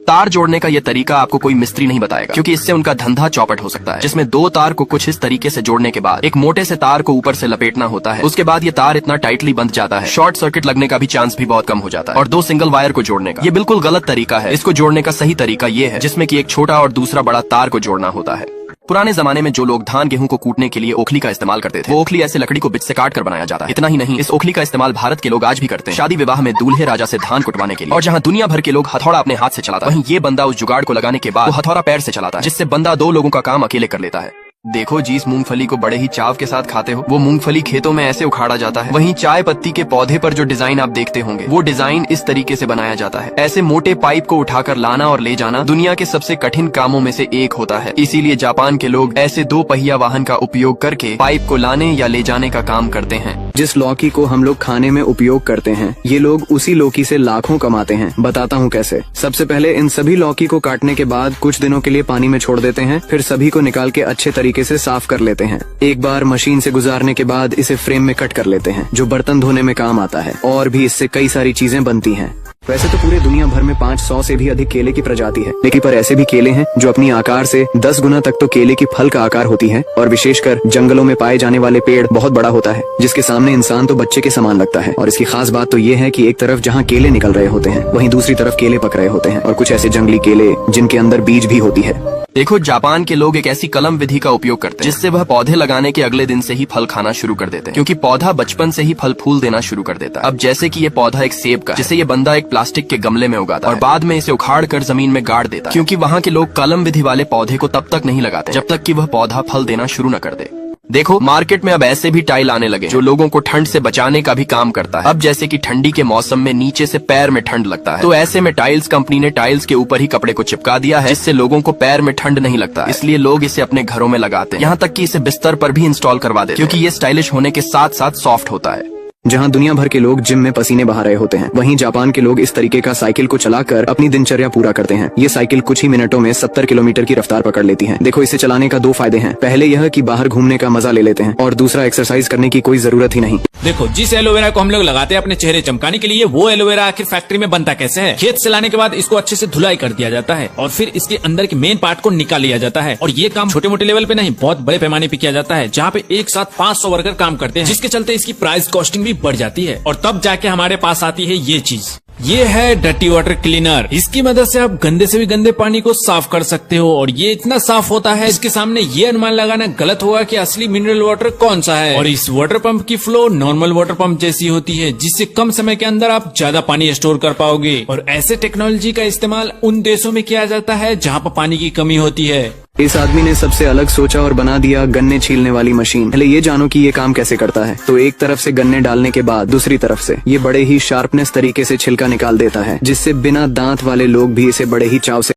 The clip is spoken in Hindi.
तार जोड़ने का ये तरीका आपको कोई मिस्त्री नहीं बताएगा, क्योंकि इससे उनका धंधा चौपट हो सकता है, जिसमें दो तार को कुछ इस तरीके से जोड़ने के बाद एक मोटे से तार को ऊपर से लपेटना होता है। उसके बाद ये तार इतना टाइटली बंध जाता है, शॉर्ट सर्किट लगने का भी चांस भी बहुत कम हो जाता है। और दो सिंगल वायर को जोड़ने का ये बिल्कुल गलत तरीका है। इसको जोड़ने का सही तरीका ये है जिसमें कि एक छोटा और दूसरा बड़ा तार को जोड़ना होता है। पुराने जमाने में जो लोग धान गेहूं को कूटने के लिए ओखली का इस्तेमाल करते थे, वो ओखली ऐसे लकड़ी को बिच से काट कर बनाया जाता है। इतना ही नहीं, इस ओखली का इस्तेमाल भारत के लोग आज भी करते हैं शादी विवाह में दूल्हे राजा से धान कुटवाने के लिए। और जहां दुनिया भर के लोग हथौड़ा अपने हाथ से चलाता है, वहीं ये बंदा उस जुगाड़ को लगाने के बाद वो हथौड़ा पैर से चलाता है, जिससे बंदा दो लोगों का काम अकेले कर लेता है। देखो जिस मूंगफली को बड़े ही चाव के साथ खाते हो, वो मूंगफली खेतों में ऐसे उखाड़ा जाता है। वहीं चाय पत्ती के पौधे पर जो डिजाइन आप देखते होंगे, वो डिजाइन इस तरीके से बनाया जाता है। ऐसे मोटे पाइप को उठाकर लाना और ले जाना दुनिया के सबसे कठिन कामों में से एक होता है। इसीलिए जापान के लोग ऐसे दो पहिया वाहन का उपयोग करके पाइप को लाने या ले जाने का काम करते हैं। जिस लौकी को हम लोग खाने में उपयोग करते हैं, ये लोग उसी लौकी से लाखों कमाते हैं। बताता हूँ कैसे। सबसे पहले इन सभी लौकी को काटने के बाद कुछ दिनों के लिए पानी में छोड़ देते हैं, फिर सभी को निकाल के अच्छे तरीके से साफ कर लेते हैं। एक बार मशीन से गुजारने के बाद इसे फ्रेम में कट कर लेते हैं, जो बर्तन धोने में काम आता है। और भी इससे कई सारी चीजें बनती हैं। वैसे तो पूरे दुनिया भर में 500 से भी अधिक केले की प्रजाति है, लेकिन पर ऐसे भी केले हैं जो अपनी आकार से 10 गुना तक तो केले की फल का आकार होती है। और विशेषकर जंगलों में पाए जाने वाले पेड़ बहुत बड़ा होता है, जिसके सामने इंसान तो बच्चे के समान लगता है। और इसकी खास बात तो ये है कि एक तरफ जहाँ केले निकल रहे होते हैं, वहीं दूसरी तरफ केले पक रहे होते हैं। और कुछ ऐसे जंगली केले जिनके अंदर बीज भी होती है। देखो जापान के लोग एक ऐसी कलम विधि का उपयोग करते हैं, जिससे वह पौधे लगाने के अगले दिन से ही फल खाना शुरू कर देते हैं, क्योंकि पौधा बचपन से ही फल फूल देना शुरू कर देता है। अब जैसे कि ये पौधा एक सेब का, जिसे ये बंदा एक प्लास्टिक के गमले में उगाता है और बाद में इसे उखाड़ कर जमीन में गाड़ देता है, क्योंकि वहाँ के लोग कलम विधि वाले पौधे को तब तक नहीं लगाते जब तक कि वह पौधा फल देना शुरू न कर दे। देखो मार्केट में अब ऐसे भी टाइल आने लगे जो लोगों को ठंड से बचाने का भी काम करता है। अब जैसे कि ठंडी के मौसम में नीचे से पैर में ठंड लगता है, तो ऐसे में टाइल्स कंपनी ने टाइल्स के ऊपर ही कपड़े को चिपका दिया है, जिससे लोगों को पैर में ठंड नहीं लगता है। इसलिए लोग इसे अपने घरों में लगाते हैं, यहाँ तक कि इसे बिस्तर पर भी इंस्टॉल करवा देते हैं, क्योंकि ये स्टाइलिश होने के साथ साथ सॉफ्ट होता है। जहाँ दुनिया भर के लोग जिम में पसीने बहा रहे होते हैं, वहीं जापान के लोग इस तरीके का साइकिल को चलाकर अपनी दिनचर्या पूरा करते हैं। ये साइकिल कुछ ही मिनटों में 70 किलोमीटर की रफ्तार पकड़ लेती है। देखो इसे चलाने का दो फायदे हैं। पहले यह कि बाहर घूमने का मजा ले लेते हैं, और दूसरा एक्सरसाइज करने की कोई जरूरत ही नहीं। देखो जिस एलोवेरा को हम लोग लगाते हैं अपने चेहरे चमकाने के लिए, वो एलोवेरा आखिर फैक्ट्री में बनता कैसे है? खेत से लाने के बाद इसको अच्छे से धुलाई कर दिया जाता है और फिर इसके अंदर के मेन पार्ट को निकाल लिया जाता है। और ये काम छोटे मोटे लेवल पे नहीं, बहुत बड़े पैमाने पे किया जाता है, जहाँ पे एक साथ 500 वर्कर काम करते हैं, जिसके चलते इसकी प्राइस कॉस्टिंग भी बढ़ जाती है। और तब जाके हमारे पास आती है ये चीज। ये है डर्टी वाटर क्लीनर। इसकी मदद से आप गंदे से भी गंदे पानी को साफ कर सकते हो, और ये इतना साफ होता है इसके सामने ये अनुमान लगाना गलत होगा कि असली मिनरल वाटर कौन सा है। और इस वाटर पंप की फ्लो नॉर्मल वाटर पंप जैसी होती है, जिससे कम समय के अंदर आप ज्यादा पानी स्टोर कर पाओगे। और ऐसे टेक्नोलॉजी का इस्तेमाल उन देशों में किया जाता है जहाँ पर पानी की कमी होती है। इस आदमी ने सबसे अलग सोचा और बना दिया गन्ने छीलने वाली मशीन। पहले ये जानो कि ये काम कैसे करता है। तो एक तरफ से गन्ने डालने के बाद दूसरी तरफ से ये बड़े ही शार्पनेस तरीके से छिलका निकाल देता है, जिससे बिना दांत वाले लोग भी इसे बड़े ही चाव से